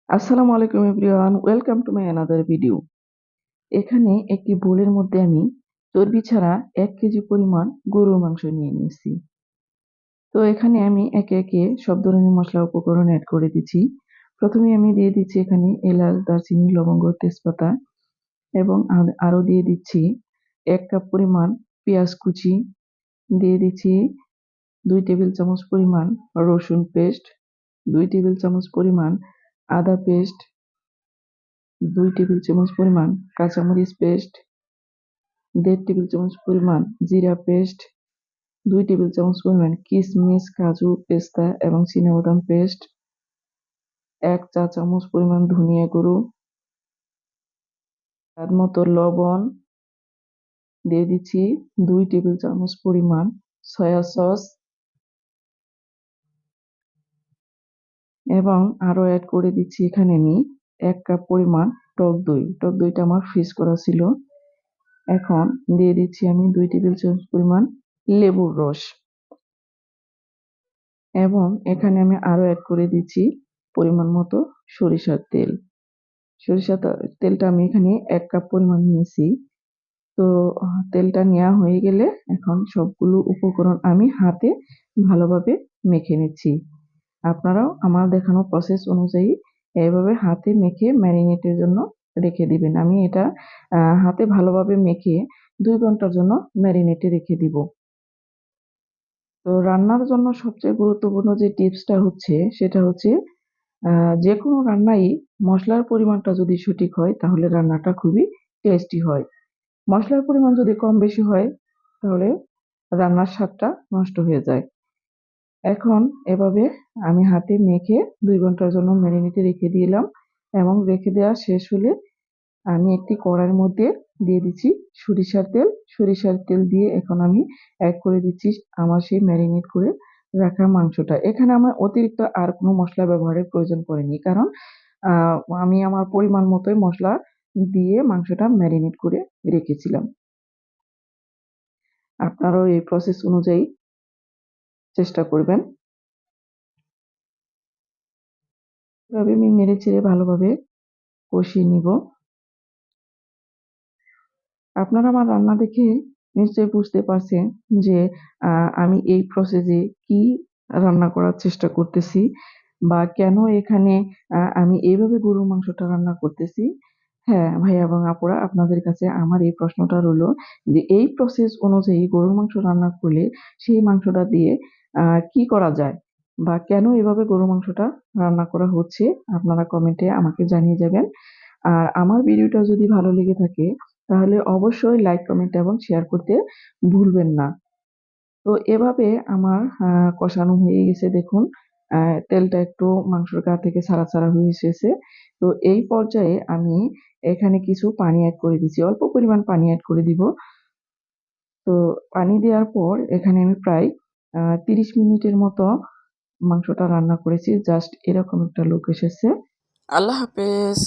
আসসালামু আলাইকুম everyone, welcome to my another video. এখানে একটি বোলের মধ্যে আমি চর্বি ছাড়া 1 কেজি পরিমাণ গরুর মাংস নিয়ে নিয়েছি। তো এখানে আমি একে একে সব ধরনের মশলা উপকরণ অ্যাড করে দিচ্ছি। প্রথমে আমি দিয়ে দিচ্ছি এখানে এলাচ, দারচিনি, লবঙ্গ, তেজপাতা এবং আরও দিয়ে দিচ্ছি 1 কাপ পরিমাণ পেঁয়াজ কুচি, দিয়ে দিচ্ছি 2 টেবিল চামচ পরিমাণ রসুন পেস্ট, 2 টেবিল চামচ পরিমাণ আদা পেস্ট, 2 টেবিল চামচ পরিমাণ কাঁচামরিচ পেস্ট, 1.5 টেবিল চামচ পরিমাণ জিরা পেস্ট, 2 টেবিল চামচ পরিমাণ কিশমিশ, কাজু, পেস্তা এবং চিনাবাদাম পেস্ট, 1 চা চামচ পরিমাণ ধনিয়া গুঁড়ো, স্বাদ মতো লবণ, দিয়ে দিচ্ছি 2 টেবিল চামচ পরিমাণ সয়া সস এবং আরও অ্যাড করে দিচ্ছি এখানে আমি 1 কাপ পরিমাণ টক দই। টক দইটা আমার ফ্রিজ করা ছিল। এখন দিয়ে দিচ্ছি আমি 2 টেবিল চামচ পরিমাণ লেবুর রস এবং এখানে আমি আরও অ্যাড করে দিচ্ছি পরিমাণ মতো সরিষার তেল। তেলটা আমি এখানে 1 কাপ পরিমাণ নিয়েছি। তো তেলটা নেওয়া হয়ে গেলে এখন সবগুলো উপকরণ আমি হাতে ভালোভাবে মেখে নিচ্ছি। আপনারাও আমার দেখানো প্রসেস অনুযায়ী এভাবে হাতে মেখে ম্যারিনেটের জন্য রেখে দিবেন। আমি এটা হাতে ভালোভাবে মেখে 2 ঘন্টার জন্য ম্যারিনেটে রেখে দিব। তো রান্নার জন্য সবচেয়ে গুরুত্বপূর্ণ যে টিপসটা হচ্ছে সেটা হচ্ছে যেকোনো রান্নায় মসলার পরিমাণটা যদি সঠিক হয় তাহলে রান্নাটা খুবই টেস্টি হয়। মসলার পরিমাণ যদি কম বেশি হয় তাহলে রান্নার স্বাদটা নষ্ট হয়ে যায়। এখন এভাবে আমি হাতে মেখে 2 ঘন্টার জন্য ম্যারিনেটে রেখে দিলাম এবং রেখে দেওয়া শেষ হলে আমি একটি কড়াইয়ের মধ্যে দিয়ে দিচ্ছি সরিষার তেল। সরিষার তেল দিয়ে এখন আমি অ্যাড করে দিচ্ছি আমার সেই ম্যারিনেট করে রাখা মাংসটা। এখানে আমার অতিরিক্ত আর কোনো মসলা ব্যবহারের প্রয়োজন পড়েনি। কারণ আ আমি আমার পরিমাণ মতোই মসলা দিয়ে মাংসটা ম্যারিনেট করে রেখেছিলাম। আপনারাও এই প্রসেস অনুযায়ী চেষ্টা করবেন। এভাবে আমি নেড়েচেড়ে ভালোভাবে কষিয়ে নিব। আপনারা আমার রান্না দেখে নিশ্চয়ই বুঝতে পারছেন যে আমি এই প্রসেসে কি রান্না করার চেষ্টা করতেছি বা কেন এখানে আমি এইভাবে গরুর মাংসটা রান্না করতেছি। হ্যাঁ, ভাইয়া এবং আপুরা, আপনাদের কাছে আমার এই প্রশ্নটা রইলো যে এই প্রসেস অনুযায়ী গরুর মাংস রান্না করলে সেই মাংসটা দিয়ে কি করা যায়? বা কেন এভাবে গরুর মাংসটা রান্না করা হচ্ছে? আপনারা কমেন্টে আমাকে জানিয়ে যাবেন। আর আমার ভিডিওটা যদি ভালো লেগে থাকে তাহলে অবশ্যই লাইক, কমেন্ট এবং শেয়ার করতে ভুলবেন না। তো এভাবে আমার কষানো হয়ে গেছে দেখুন। আ তেলটা একটু মাংসের গা থেকে ছাড়া, ছাড়া হয়ে এসেছে। তো এই পর্যায়ে আমি এখানে কিছু পানি এড করে দিচ্ছি। অল্প পরিমাণ পানি এড করে দিব। তো পানি দেওয়ার পর এখানে আমি প্রায় ৩০ মিনিটের মতো মাংসটা রান্না করেছি। জাস্ট এরকম একটা লুক এসেছে। আল্লাহ হাফেজ।